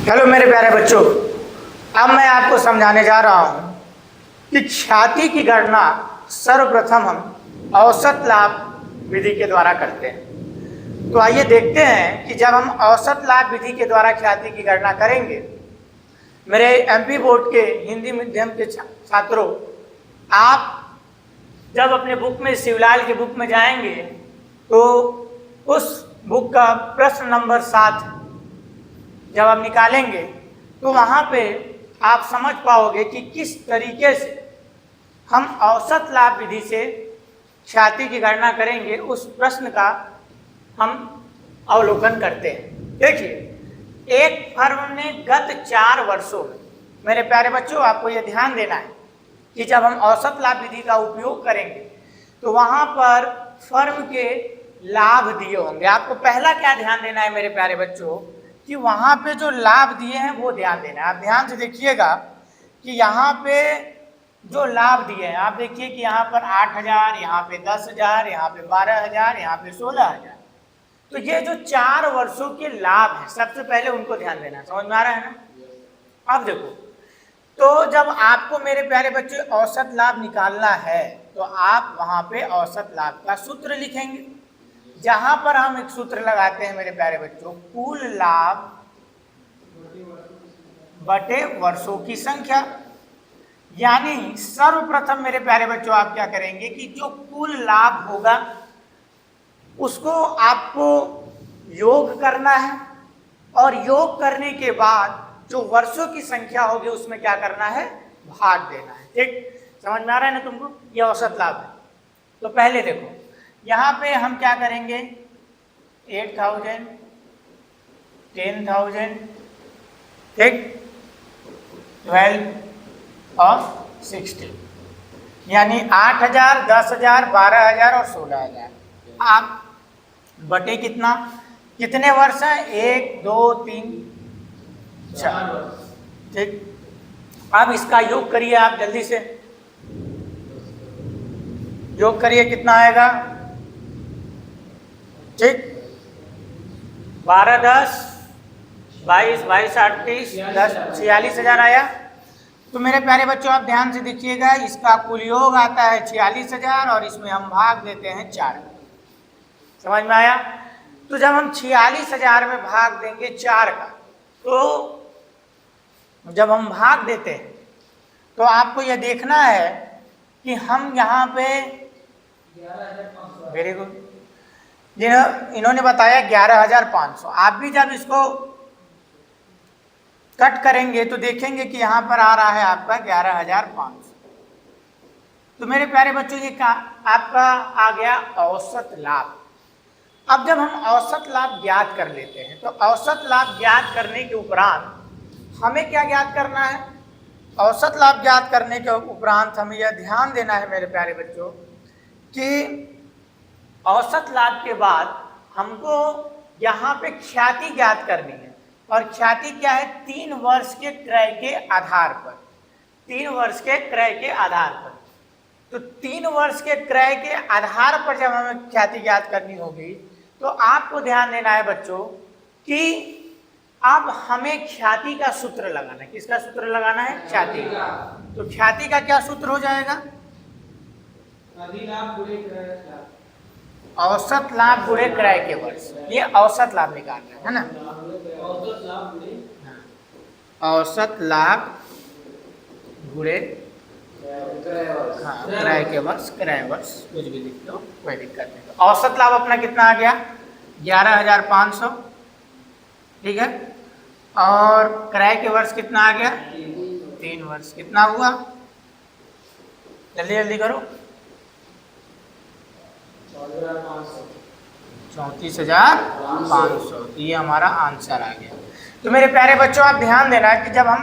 Hello मेरे प्यारे बच्चों, अब मैं आपको समझाने जा रहा हूं कि ख्याति की गणना सर्वप्रथम हम औसत लाभ विधि के द्वारा करते हैं। तो आइए देखते हैं कि जब हम औसत लाभ विधि के द्वारा ख्याति की गणना करेंगे, मेरे एमपी बोर्ड के हिंदी मीडियम के छात्रों, आप जब अपने बुक में शिवलाल की बुक में जाएंगे तो उस बुक का प्रश्न नंबर 7 जब आप निकालेंगे तो वहाँ पे आप समझ पाओगे कि किस तरीके से हम औसत लाभ विधि से ख्याति की गणना करेंगे। उस प्रश्न का हम अवलोकन करते हैं। देखिए, एक फर्म ने गत 4 वर्षों में, मेरे प्यारे बच्चों आपको यह ध्यान देना है कि जब हम औसत लाभ विधि का उपयोग करेंगे तो वहाँ पर फर्म के लाभ दिए होंगे। आपको पहला क्या ध्यान देना है मेरे प्यारे बच्चों कि वहाँ पे जो लाभ दिए हैं वो ध्यान देना है। आप ध्यान से देखिएगा कि यहाँ पे जो लाभ दिए हैं, आप देखिए कि यहाँ पर 8,000, यहाँ पे 10,000, यहाँ पे 12,000, यहाँ पे 16,000। तो ये जो 4 वर्षों के लाभ हैं, सबसे पहले उनको ध्यान देना। समझ में आ रहा है ना? अब देखो, तो जब आपको मेरे प्यारे बच्चे औसत लाभ निकालना है तो आप वहाँ पे औसत लाभ का सूत्र लिखेंगे, जहां पर हम एक सूत्र लगाते हैं मेरे प्यारे बच्चों, कुल लाभ बटे वर्षों की संख्या। यानी सर्वप्रथम मेरे प्यारे बच्चों आप क्या करेंगे कि जो कुल लाभ होगा उसको आपको योग करना है, और योग करने के बाद जो वर्षों की संख्या होगी उसमें क्या करना है, भाग देना है। ठीक समझ में आ रहा है ना तुमको? ये औसत लाभ है। तो पहले देखो, यहाँ पे हम क्या करेंगे, 8,000, 10,000, ठीक, 12 और 16, यानी 8,000, 10,000, 12,000 और 16,000। आप बटे कितने वर्ष हैं? 1, 2, 3, 4। ठीक, अब इसका योग करिए, आप जल्दी से योग करिए, कितना आएगा? ठीक, 12, 10, 22, 22, 38, 10, 46,000 आया। तो मेरे प्यारे बच्चों आप ध्यान से देखिएगा, इसका कुल योग आता है 46,000 और इसमें हम भाग देते हैं 4। समझ में आया? तो जब हम 46,000 में भाग देंगे 4 का, तो जब हम भाग देते हैं तो आपको यह देखना है कि हम यहाँ पे, वेरी गुड, इन्होंने बताया 11,500। आप भी जब इसको कट करेंगे तो देखेंगे कि यहाँ पर आ रहा है आपका 11,500। तो मेरे प्यारे बच्चों ये आपका आ गया औसत लाभ। अब जब हम औसत लाभ ज्ञात कर लेते हैं तो औसत लाभ ज्ञात करने के उपरांत हमें क्या ज्ञात करना है? औसत लाभ ज्ञात करने के उपरांत हमें यह ध्यान देना है मेरे प्यारे बच्चों कि औसत लाभ के बाद हमको यहाँ पे ख्याति ज्ञात करनी है। और ख्याति क्या है? 3 वर्ष के क्रय के आधार पर। 3 वर्ष के क्रय के आधार पर। तो 3 वर्ष के क्रय के आधार पर जब हमें ख्याति ज्ञात करनी होगी तो आपको ध्यान देना है बच्चों कि अब हमें ख्याति का सूत्र लगाना है। किसका सूत्र लगाना है? ख्याति का। तो ख्याति का क्या सूत्र हो जाएगा? औसत लाभ गुणे क्रय के वर्ष। ये औसत लाभ निकालना है ना? औसत लाभ गुणे क्रय के वर्ष, क्रय वर्ष कुछ भी लिख दो, कोई दिक्कत नहीं। औसत लाभ अपना कितना आ गया? 11,500, ठीक है। और क्रय के वर्ष कितना आ गया? 3 वर्ष। कितना हुआ? जल्दी जल्दी करो। 34,500। ये हमारा आंसर आ गया। तो मेरे प्यारे बच्चों आप ध्यान देना कि जब हम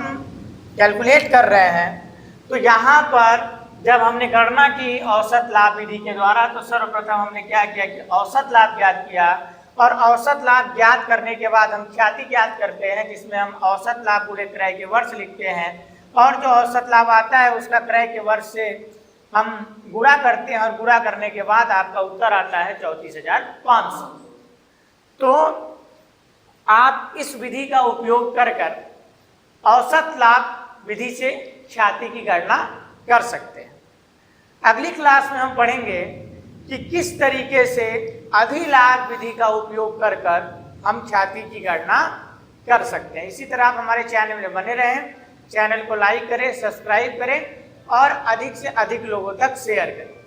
कैलकुलेट कर रहे हैं तो यहाँ पर जब हमने गणना की औसत लाभ विधि के द्वारा, तो सर्वप्रथम हमने क्या किया कि औसत लाभ ज्ञात किया, और औसत लाभ ज्ञात करने के बाद हम ख्याति ज्ञात करते हैं, जिसमें हम औसत लाभ गुणे क्रय के वर्ष लिखते हैं, और जो औसत लाभ आता है उसका क्रय के वर्ष से हम गुणा करते हैं, और गुणा करने के बाद आपका उत्तर आता है 34,500। तो आप इस विधि का उपयोग कर औसत लाभ विधि से ख्याति की गणना कर सकते हैं। अगली क्लास में हम पढ़ेंगे कि किस तरीके से अधिलाभ विधि का उपयोग कर कर हम ख्याति की गणना कर सकते हैं। इसी तरह आप हमारे चैनल में बने रहें, चैनल को लाइक करें, सब्सक्राइब करें और अधिक से अधिक लोगों तक शेयर करें।